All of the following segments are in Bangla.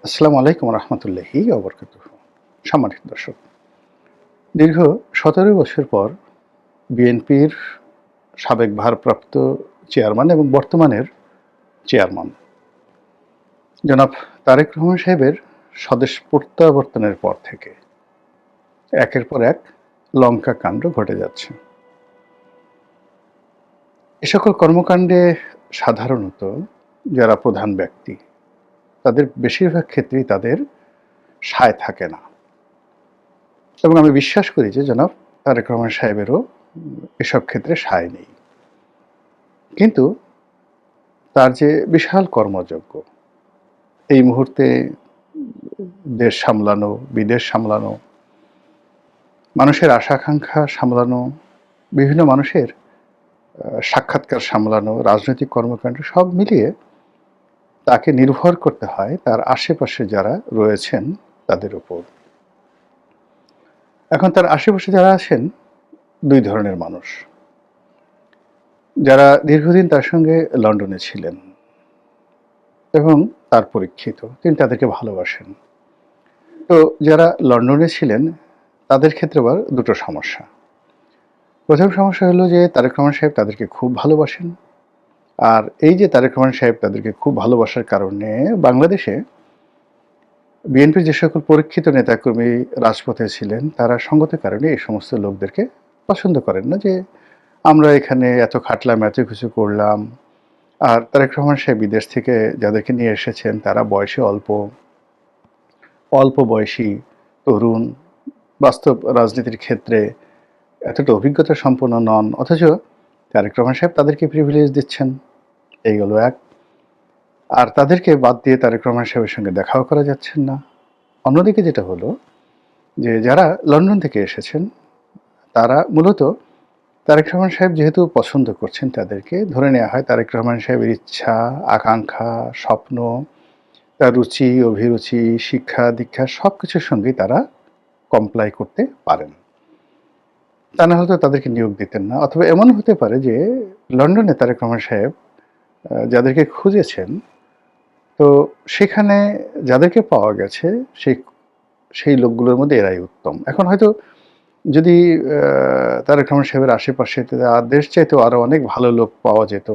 আসসালামু আলাইকুম রহমতুল্লাহি ওবরকাতুহু। সম্মানিত দর্শক, দীর্ঘ ১৭ বছর পর বিএনপির সাবেক ভারপ্রাপ্ত চেয়ারম্যান এবং বর্তমানের চেয়ারম্যান জনাব তারেক রহমান সাহেবের স্বদেশ প্রত্যাবর্তনের পর থেকে একের পর এক লঙ্কা কাণ্ড ঘটে যাচ্ছে। এ সকল কর্মকাণ্ডে সাধারণত যারা প্রধান ব্যক্তি তাদের বেশিরভাগ ক্ষেত্রেই তাদের সায় থাকে না, এবং আমি বিশ্বাস করি যে জনাব তারেক রহমান সাহেবেরও এসব ক্ষেত্রে সায় নেই। কিন্তু তার যে বিশাল কর্মযজ্ঞ, এই মুহূর্তে দেশ সামলানো, বিদেশ সামলানো, মানুষের আশা-আকাঙ্ক্ষা সামলানো, বিভিন্ন মানুষের সাক্ষাৎকার সামলানো, রাজনৈতিক কর্মকাণ্ড সব মিলিয়ে তাকে নির্ভর করতে হয় তার আশেপাশে যারা রয়েছেন তাদের উপর। এখন তার আশেপাশে যারা আছেন ২ ধরনের মানুষ। যারা দীর্ঘদিন তার সঙ্গে লন্ডনে ছিলেন এবং তার পরীক্ষিত, তিনি তাদেরকে ভালোবাসেন। তো যারা লন্ডনে ছিলেন তাদের ক্ষেত্রে আবার ২ টো সমস্যা। ১ম সমস্যা হলো যে তারেক রহমান সাহেব তাদেরকে খুব ভালোবাসেন। আর এই যে তারেক রহমান সাহেব তাদেরকে খুব ভালোবাসার কারণে বাংলাদেশে বিএনপির যে সকল পরীক্ষিত নেতাকর্মী রাজপথে ছিলেন তারা সঙ্গত কারণে এই সমস্ত লোকদেরকে পছন্দ করেন না, যে আমরা এখানে এত খাটলাম, এত কিছু করলাম। আর তারেক রহমান সাহেব বিদেশ থেকে যাদেরকে নিয়ে এসেছেন তারা বয়সে অল্প বয়সী, তরুণ, বাস্তব রাজনীতির ক্ষেত্রে এতটা অভিজ্ঞতা সম্পন্ন নন, অথচ তারেক রহমান সাহেব তাদেরকে প্রিভিলেজ দিচ্ছেন। এই গেল এক। আর তাদেরকে বাদ দিয়ে তারেক রহমান সাহেবের সঙ্গে দেখাও করা যাচ্ছেন না। অন্যদিকে যেটা হলো যে যারা লন্ডন থেকে এসেছেন তারা মূলত তারেক রহমান সাহেব যেহেতু পছন্দ করছেন, তাদেরকে ধরে নেওয়া হয় তারেক রহমান সাহেবের ইচ্ছা, আকাঙ্ক্ষা, স্বপ্ন, তার রুচি, অভিরুচি, শিক্ষা দীক্ষা সব কিছুর সঙ্গেই তারা কমপ্লাই করতে পারেন। তা না হলে তো তাদেরকে নিয়োগ দিতেন না। অথবা এমন হতে পারে যে লন্ডনে তারেক রহমান সাহেব যাদেরকে খুঁজেছেন, তো সেখানে যাদেরকে পাওয়া গেছে সেই সেই লোকগুলোর মধ্যে এরাই উত্তম। এখন হয়তো যদি তারেক রহমান সাহেবের আশেপাশে দেশ চাইতেও আরও অনেক ভালো লোক পাওয়া যেত,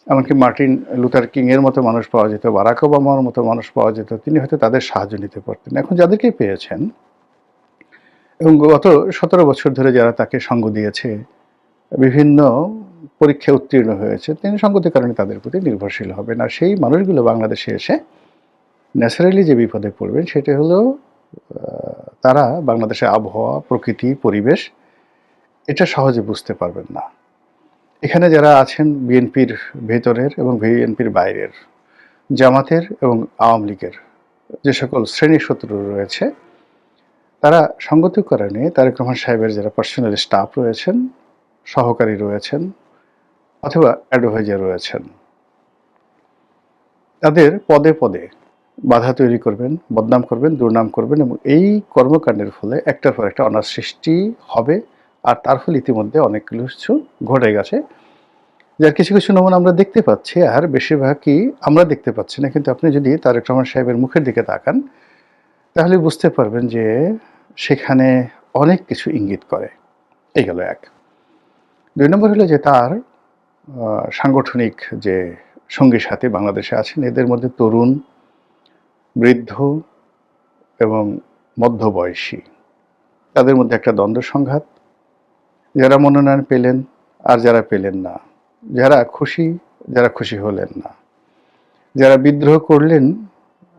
এমনকি মার্টিন লুথার কিংয়ের মতো মানুষ পাওয়া যেত, বারাক ওবামার মতো মানুষ পাওয়া যেত, তিনি হয়তো তাদের সাহায্য নিতে পারতেন। এখন যাদেরকে পেয়েছেন এবং গত ১৭ বছর ধরে যারা তাকে সঙ্গ দিয়েছে, বিভিন্ন পরীক্ষায় উত্তীর্ণ হয়েছে, তিনি সঙ্গতির কারণে তাদের প্রতি নির্ভরশীল হবেন। আর সেই মানুষগুলো বাংলাদেশে এসে ন্যাচারালি যে বিপদে পড়বেন সেটা হলো তারা বাংলাদেশের আবহাওয়া, প্রকৃতি, পরিবেশ এটা সহজে বুঝতে পারবেন না। এখানে যারা আছেন বিএনপির ভেতরের এবং বিএনপির বাইরের, জামাতের এবং আওয়ামী লীগের যে সকল শ্রেণী শত্রু রয়েছে, তারা সঙ্গতির কারণে তারেক রহমান সাহেবের যারা পার্সোনাল স্টাফ রয়েছেন, সহকারী রয়েছেন অথবা অ্যাডভাইজার রয়েছেন, তাদের পদে পদে বাধা তৈরি করবেন, বদনাম করবেন, দুর্নাম করবেন, এবং এই কর্মকাণ্ডের ফলে একটার পর একটা অনার সৃষ্টি হবে। আর তার ফলে ইতিমধ্যে অনেক কিছু ঘটে গেছে, যার কিছু কিছু নমুনা আমরা দেখতে পাচ্ছি, আর বেশিরভাগই আমরা দেখতে পাচ্ছি না। কিন্তু আপনি যদি তারেক রহমান সাহেবের মুখের দিকে তাকান তাহলে বুঝতে পারবেন যে সেখানে অনেক কিছু ইঙ্গিত করে। এই গেল এক। ২ নম্বর হলো যে তার সাংগঠনিক যে সঙ্গী সাথী বাংলাদেশে আছেন, এদের মধ্যে তরুণ, বৃদ্ধ এবং মধ্যবয়সী, তাদের মধ্যে একটা দ্বন্দ্ব সংঘাত। যারা মনোনয়ন পেলেন আর যারা পেলেন না, যারা খুশি হলেন না, যারা বিদ্রোহ করলেন,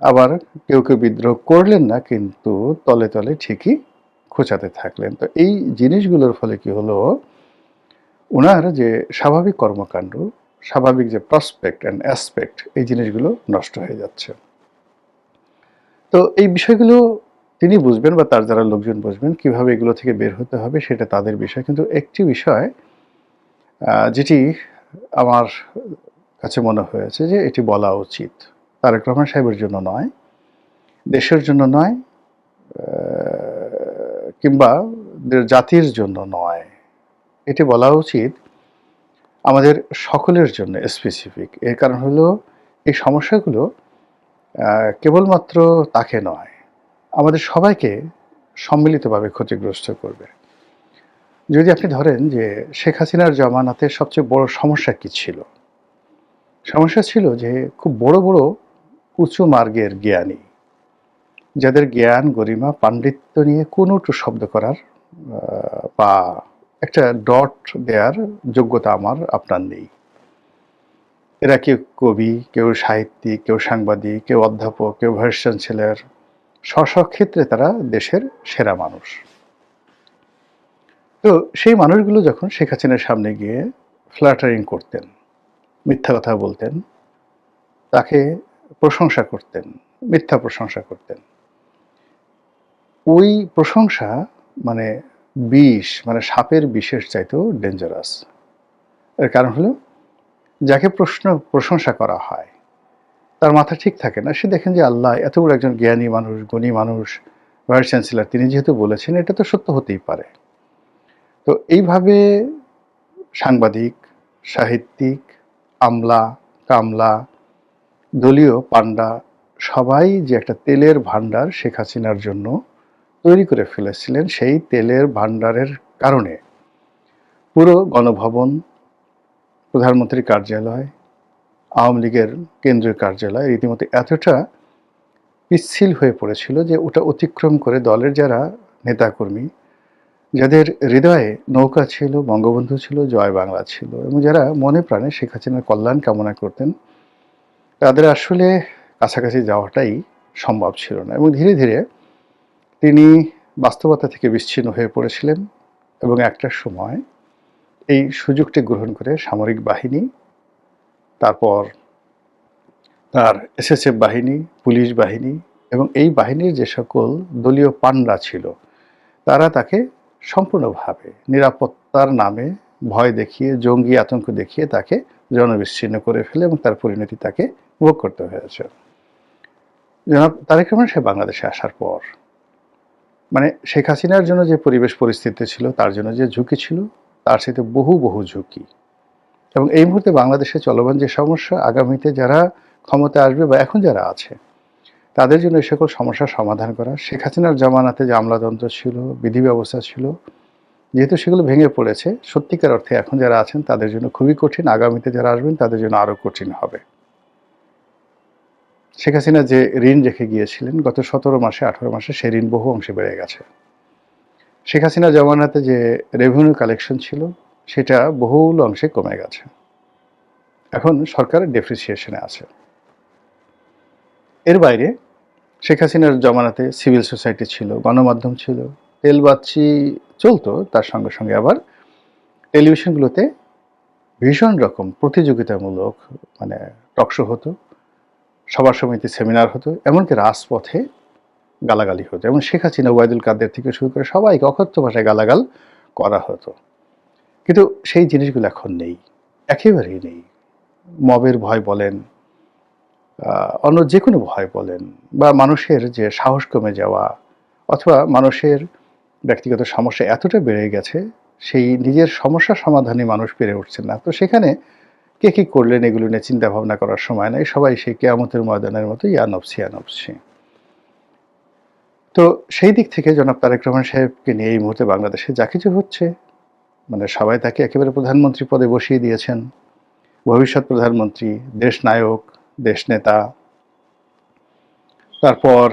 আবার কেউ কেউ বিদ্রোহ করলেন না কিন্তু তলে তলে ঠিকই খোঁচাতে থাকলেন। তো এই জিনিসগুলোর ফলে কি হলো, ওনার যে স্বাভাবিক কর্মকাণ্ড, স্বাভাবিক যে প্রসপেক্ট অ্যান্ড অ্যাসপেক্ট, এই জিনিসগুলো নষ্ট হয়ে যাচ্ছে। তো এই বিষয়গুলো তিনি বুঝবেন বা তার যারা লোকজন বুঝবেন কিভাবে এগুলো থেকে বের হতে হবে সেটা তাদের বিষয়। কিন্তু একটি বিষয় যেটি আমার কাছে মনে হয়েছে যে এটি বলা উচিত, তারেক রহমান সাহেবের জন্য নয়, দেশের জন্য নয়, কিংবা জাতির জন্য নয়, এটি বলা উচিত আমাদের সকলের জন্য স্পেসিফিক। এর কারণ হলো এই সমস্যাগুলো কেবলমাত্র তাকে নয়, আমাদের সবাইকে সম্মিলিতভাবে ক্ষতিগ্রস্ত করবে। যদি আপনি ধরেন যে শেখ হাসিনার জমানাতে সবচেয়ে বড় সমস্যা কি ছিল? সমস্যা ছিল যে খুব বড়, বড় উঁচু মার্গের জ্ঞানী, যাদের জ্ঞান, গরিমা, পাণ্ডিত্য নিয়ে কোনো শব্দ করার বা একটা ডট দেয়ার যোগ্যতা আমার আপনার নেই। এরা কেউ কবি, কেউ সাহিত্যিক, কেউ সাংবাদিক, কেউ অধ্যাপক, কেউ ভাইস চ্যান্সেলর। স্ব ক্ষেত্রে তারা দেশের সেরা মানুষ। তো সেই মানুষগুলো যখন শেখ হাসিনার সামনে গিয়ে ফ্ল্যাটারিং করতেন, মিথ্যা কথা বলতেন, তাকে প্রশংসা করতেন, মিথ্যা প্রশংসা করতেন। ওই প্রশংসা মানে বিষ, মানে সাপের বিষের চাইতেও ডেঞ্জারাস। এর কারণ হলো, যাকে প্রশংসা করা হয় তার মাথা ঠিক থাকে না। সে দেখেন যে আল্লাহ এত বড় একজন জ্ঞানী মানুষ, গুণী মানুষ, ভাইস চ্যান্সেলর, তিনি যেহেতু বলেছেন এটা তো সত্য হতেই পারে। তো এইভাবে সাংবাদিক, সাহিত্যিক, আমলা, কামলা, দলীয় পান্ডা সবাই যে একটা তেলের ভান্ডার শেখ হাসিনার জন্য তৈরি করে ফেলেছিলেন, সেই তেলের ভান্ডারের কারণে পুরো গণভবন, প্রধানমন্ত্রীর কার্যালয়, আওয়ামী লীগের কেন্দ্রীয় কার্যালয় রীতিমতো এতটা পিচ্ছিল হয়ে পড়েছিল যে ওটা অতিক্রম করে দলের যারা নেতাকর্মী, যাদের হৃদয়ে নৌকা ছিল, বঙ্গবন্ধু ছিল, জয় বাংলা ছিল এবং যারা মনে প্রাণে শেখ হাসিনার কল্যাণ কামনা করতেন, তাদের আসলে কাছাকাছি যাওয়াটাই সম্ভব ছিল না। এবং ধীরে ধীরে তিনি বাস্তবতা থেকে বিচ্ছিন্ন হয়ে পড়েছিলেন এবং একটা সময় এই সুযোগটি গ্রহণ করে সামরিক বাহিনী, তারপর তার এসএসএফ বাহিনী, পুলিশ বাহিনী এবং এই বাহিনীর যে সকল দলীয় পান্ডা ছিল, তারা তাকে সম্পূর্ণভাবে নিরাপত্তার নামে ভয় দেখিয়ে, জঙ্গি আতঙ্ক দেখিয়ে তাকে জনবিচ্ছিন্ন করে ফেলে এবং তার পরিণতি তাকে ভোগ করতে হয়েছে। জনাব তারেক রহমান সাহেব বাংলাদেশে আসার পর মানে শেখ হাসিনার জন্য যে পরিবেশ পরিস্থিতি ছিল, তার জন্য যে ঝুঁকি ছিল, তার সাথে বহু বহু ঝুঁকি। এবং এই মুহূর্তে বাংলাদেশে চলমান যে সমস্যা, আগামীতে যারা ক্ষমতায় আসবে বা এখন যারা আছে, তাদের জন্য এই সকল সমস্যার সমাধান করা, শেখ হাসিনার জমানাতে যে আমলাতন্ত্র ছিল, বিধি ব্যবস্থা ছিল, যেহেতু সেগুলো ভেঙে পড়েছে, সত্যিকার অর্থে এখন যারা আছেন তাদের জন্য খুবই কঠিন, আগামীতে যারা আসবেন তাদের জন্য আরও কঠিন হবে। শেখ হাসিনা যে ঋণ রেখে গিয়েছিলেন গত 17 মাসে, 18 মাসে, সেই ঋণ বহু অংশে বেড়ে গেছে। শেখ হাসিনা জমানাতে যে রেভিনিউ কালেকশন ছিল, সেটা বহুল অংশে কমে গেছে। এখন সরকার ডেপ্রিসিয়েশনে আছে। এর বাইরে শেখ হাসিনার জমানাতে সিভিল সোসাইটি ছিল, গণমাধ্যম ছিল, তেলবাচ্চি চলতো, তার সঙ্গে সঙ্গে আবার টেলিভিশনগুলোতে ভীষণ রকম প্রতিযোগিতামূলক মানে টকশো হতো, সভা সমিতি সেমিনার হতো, এমনকি রাজপথে গালাগালি হতো এবং শেখ হাসিনা, ওবায়দুল কাদের থেকে শুরু করে সবাইকে অকথ্য ভাষায় গালাগাল করা হতো। কিন্তু সেই জিনিসগুলো এখন নেই, একেবারেই নেই। মবের ভয় বলেন, অন্য যে কোনো ভয় বলেন, বা মানুষের যে সাহস কমে যাওয়া, অথবা মানুষের ব্যক্তিগত সমস্যা এতটা বেড়ে গেছে, সেই নিজের সমস্যা সমাধানে মানুষ পেরে উঠছেন না। তো সেখানে কে কী করলেন এগুলো নিয়ে চিন্তা ভাবনা করার সময় নাই, সবাই সেই কেয়ামতের ময়দানের মতো ইয়া নফসি ইয়া নফসি। তো সেই দিক থেকে জনাব তারেক রহমান সাহেবকে নিয়ে এই মুহূর্তে বাংলাদেশে যা কিছু হচ্ছে, মানে সবাই তাকে একেবারে প্রধানমন্ত্রী পদে বসিয়ে দিয়েছেন, ভবিষ্যৎ প্রধানমন্ত্রী, দেশ নায়ক, দেশ নেতা, তারপর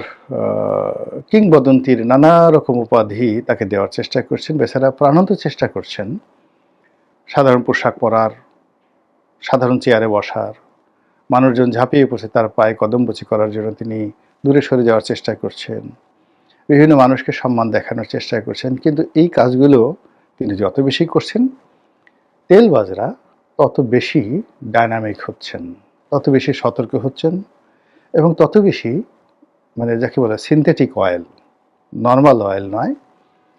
কিংবদন্তির নানা রকম উপাধি তাকে দেওয়ার চেষ্টা করছেন। বেচারা প্রাণান্ত চেষ্টা করছেন সাধারণ পোশাক পরার, সাধারণ চেয়ারে বসার, মানুষজন ঝাঁপিয়ে পড়ছে তার পায়ে কদমবুচি করার জন্য তিনি দূরে সরে যাওয়ার চেষ্টা করছেন, বিভিন্ন মানুষকে সম্মান দেখানোর চেষ্টা করছেন। কিন্তু এই কাজগুলো তিনি যত বেশি করছেন, তেলবাজরা তত বেশি ডায়নামিক হচ্ছেন, তত বেশি সতর্ক হচ্ছেন এবং তত বেশি মানে যাকে বলে সিনথেটিক অয়েল, নর্মাল অয়েল নয়,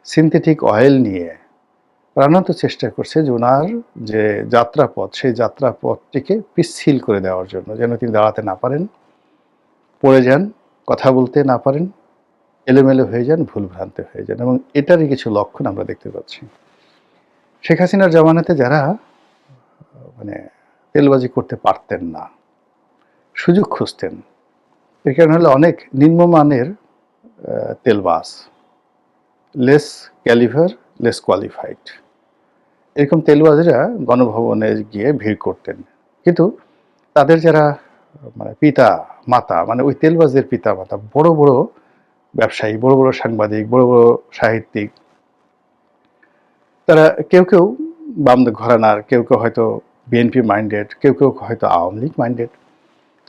সিনথেটিক অয়েল নিয়ে প্রাণান্ত চেষ্টা করছে যে ওনার যে যাত্রাপথ, সেই যাত্রাপথটিকে পিচ্ছিল করে দেওয়ার জন্য, যেন তিনি দাঁড়াতে না পারেন, পড়ে যান, কথা বলতে না পারেন, এলোমেলো হয়ে যান, ভুলভ্রান্তি হয়ে যান। এবং এটারই কিছু লক্ষণ আমরা দেখতে পাচ্ছি। শেখ হাসিনার জামানাতে যারা মানে তেলবাজি করতে পারতেন না, সুযোগ খুঁজতেন, এর কারণ হলো অনেক নিম্নমানের তেলবাজ, লেস ক্যালিভার, লেস কোয়ালিফাইড। এরকম তেলবাজেরা গণভবনে গিয়ে ভিড় করতেন। কিন্তু তাদের যারা মানে পিতা মাতা, মানে ওই তেলবাজদের পিতা মাতা বড় বড় ব্যবসায়ী, বড় বড় সাংবাদিক, বড় বড় সাহিত্যিক, তারা কেউ কেউ বাম ঘরানার, কেউ কেউ হয়তো বিএনপি মাইন্ডেড, কেউ কেউ হয়তো আওয়ামী লীগ মাইন্ডেড।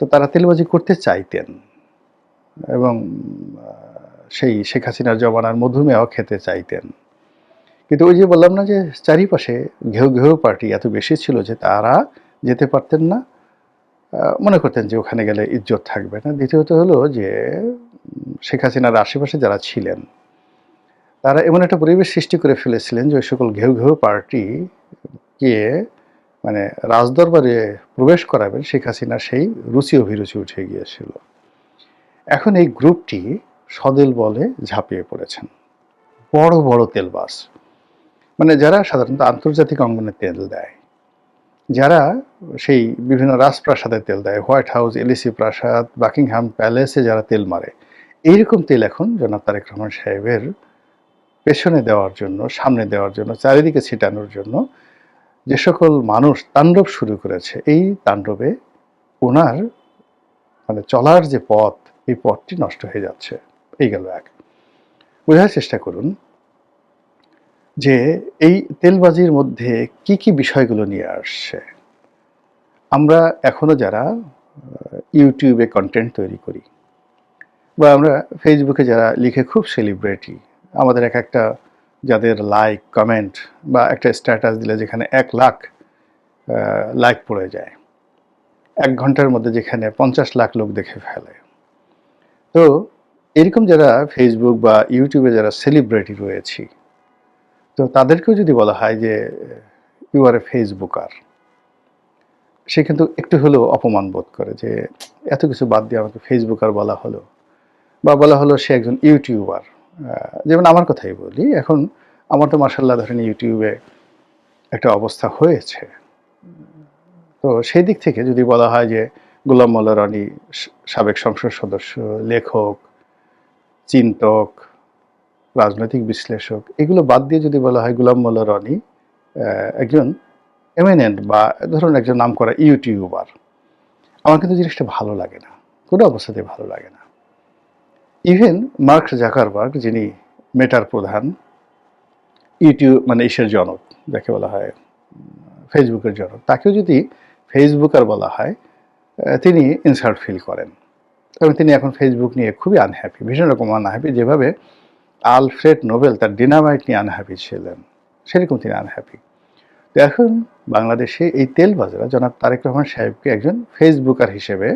তো তারা তেলবাজি করতে চাইতেন এবং সেই শেখ হাসিনার জমানার মধুমেহ খেতে চাইতেন। কিন্তু ওই যে বললাম না যে চারিপাশে ঘেউ ঘেউ পার্টি এত বেশি ছিল যে তারা যেতে পারতেন না, মনে করতেন যে ওখানে গেলে ইজ্জত থাকবে না। দ্বিতীয়ত হলো যে শেখ হাসিনার আশেপাশে যারা ছিলেন তারা এমন একটা পরিবেশ সৃষ্টি করে ফেলেছিলেন যে ওই সকল ঘেউ ঘেউ পার্টিকে মানে রাজদরবারে প্রবেশ করাবেন শেখ হাসিনার সেই রুচি অভিরুচি উঠে গিয়েছিল। এখন এই গ্রুপটি সদেল বলে ঝাঁপিয়ে পড়েছেন বড় বড় তেলবাজ, মানে যারা সাধারণত আন্তর্জাতিক অঙ্গনে তেল দেয়, যারা সেই বিভিন্ন রাজপ্রাসাদে তেল দেয়, হোয়াইট হাউস, এলিসি প্রাসাদ, বাকিংহাম প্যালেসে যারা তেল মারে, এইরকম তেল এখন জনাব তারেক রহমান সাহেবের পেছনে দেওয়ার জন্য, সামনে দেওয়ার জন্য, চারিদিকে ছিটানোর জন্য যে সকল মানুষ তাণ্ডব শুরু করেছে, এই তাণ্ডবে ওনার মানে চলার যে পথ, এই পথটি নষ্ট হয়ে যাচ্ছে। এই গেল এক। বোঝার চেষ্টা করুন যে এই তেলবাজির মধ্যে কি কি বিষয়গুলো নিয়ে আসছে। আমরা এখনো যারা ইউটিউবে কন্টেন্ট তৈরি করি বা আমরা ফেসবুকে যারা লিখে খুব সেলিব্রিটি, আমাদের এক একটা যাদের লাইক কমেন্ট বা একটা স্ট্যাটাস দিলে যেখানে 1 লাখ লাইক পড়ে যায়, 1 ঘন্টার মধ্যে যেখানে 50 লাখ লোক দেখে ফেলে, তো এরকম যারা ফেসবুক বা ইউটিউবে যারা সেলিব্রিটি রয়েছি, তো তাদেরকেও যদি বলা হয় যে ইউ আর এ ফেসবুকার, সে কিন্তু একটু হলেও অপমান বোধ করে যে এত কিছু বাদ দিয়ে আমাকে ফেসবুকার বলা হলো, বা বলা হলো সে একজন ইউটিউবার। যেমন আমার কথাই বলি, এখন আমার তো মাশাআল্লাহ ধরেন ইউটিউবে একটা অবস্থা হয়েছে, তো সেই দিক থেকে যদি বলা হয় যে গোলাম মোল্লা রনি সাবেক সংসদ সদস্য, লেখক, চিন্তক, রাজনৈতিক বিশ্লেষক, এগুলো বাদ দিয়ে যদি বলা হয় গোলাম মোল্লা রনি একজন এমিনেন্ট বা ধরুন একজন নামকরা ইউটিউবার, আমার কিন্তু জিনিসটা ভালো লাগে না, কোনো অবস্থাতেই ভালো লাগে না। ইভেন মার্ক জাকারবার্গ, যিনি মেটার প্রধান, ইউটিউব মানে ইসের জনক যাকে বলা হয়, ফেসবুকের জনক, তাকেও যদি ফেসবুকার বলা হয় তিনি ইনসাল্ট ফিল করেন এবং তিনি এখন ফেসবুক নিয়ে খুবই আনহ্যাপি, ভীষণ রকম আনহ্যাপি। যেভাবে আলফ্রেড নোবেল তার ডিনামাইট নিয়ে আনহ্যাপি ছিলেন, সেরকম তিনি আনহ্যাপি। তো এখন বাংলাদেশে এই তেলবাজরা জনাব তারেক রহমান সাহেবকে একজন ফেসবুকার হিসেবে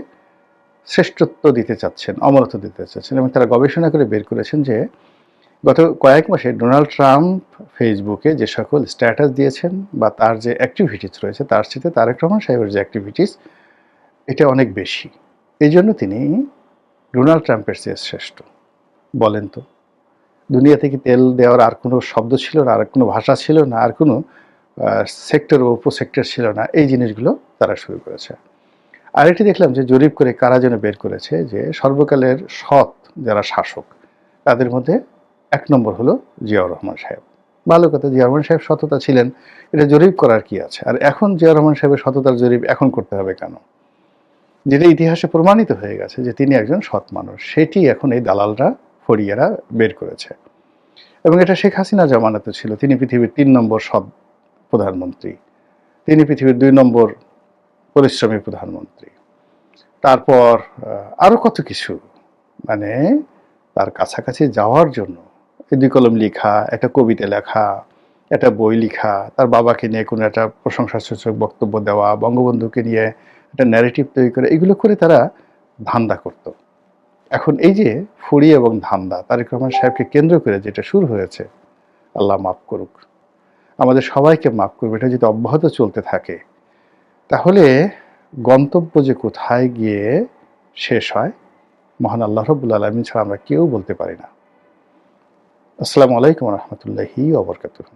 শ্রেষ্ঠত্ব দিতে চাচ্ছেন, অমরত্ব দিতে চাচ্ছেন, এবং তারা গবেষণা করে বের করেছেন যে গত কয়েক মাসে ডোনাল্ড ট্রাম্প ফেসবুকে যে সকল স্ট্যাটাস দিয়েছেন বা তার যে অ্যাক্টিভিটিস রয়েছে, তার সাথে তারেক রহমান সাহেবের যে অ্যাক্টিভিটিস এটা অনেক বেশি। এই জন্য তিনি ডোনাল্ড ট্রাম্পের চেয়ে শ্রেষ্ঠ। বলেন তো, দুনিয়া থেকে তেল দেওয়ার আর কোনো শব্দ ছিল না, আর কোনো ভাষা ছিল না, আর কোনো সেক্টর ও উপসেক্টর ছিল না, এই জিনিসগুলো তারা শুরু করেছে। আরেকটি দেখলাম যে জরিপ করে কারা যেন বের করেছে যে সর্বকালের সৎ যারা শাসক, তাদের মধ্যে 1 নম্বর হলো জিয়াউর রহমান সাহেব। ভালো কথা, জিয়াউর রহমান সাহেব সততা ছিলেন, এটা জরিপ করার কি আছে? আর এখন জিয়াউর রহমান সাহেবের সততার জরিপ এখন করতে হবে কেন? যেটা ইতিহাসে প্রমাণিত হয়ে গেছে যে তিনি একজন সৎ মানুষ, সেটি এখন এই দালালরা, ফড়িয়ারা বের করেছে। এবং এটা শেখ হাসিনা জামানাতে ছিল। তিনি পৃথিবীর 3 নম্বর সৎ প্রধানমন্ত্রী, তিনি পৃথিবীর 2 নম্বর পরিশ্রমী প্রধানমন্ত্রী। তারপর আরও কত কিছু, মানে তার কাছাকাছি যাওয়ার জন্য 2 কলম লেখা, একটা কবিতা লেখা, একটা বই লেখা, তার বাবাকে নিয়ে কোনো একটা প্রশংসাসূচক বক্তব্য দেওয়া, বঙ্গবন্ধুকে নিয়ে একটা ন্যারেটিভ তৈরি করে, এগুলো করে তারা ধান্দা করত। এখন এই যে ফুড়ি এবং ধান্দা তারেক রহমান সাহেবকে কেন্দ্র করে যেটা শুরু হয়েছে, আল্লাহ মাফ করুক, আমাদের সবাইকে মাফ করবে, এটা যদি অব্যাহত চলতে থাকে তাহলে গন্তব্য যে কোথায় গিয়ে শেষ হয় মহান আল্লাহ রাব্বুল আলামিন ছাড়া আমরা কেউ বলতে পারি না। আসসালামু আলাইকুম ওয়া রাহমাতুল্লাহি ওয়া বারাকাতুহু।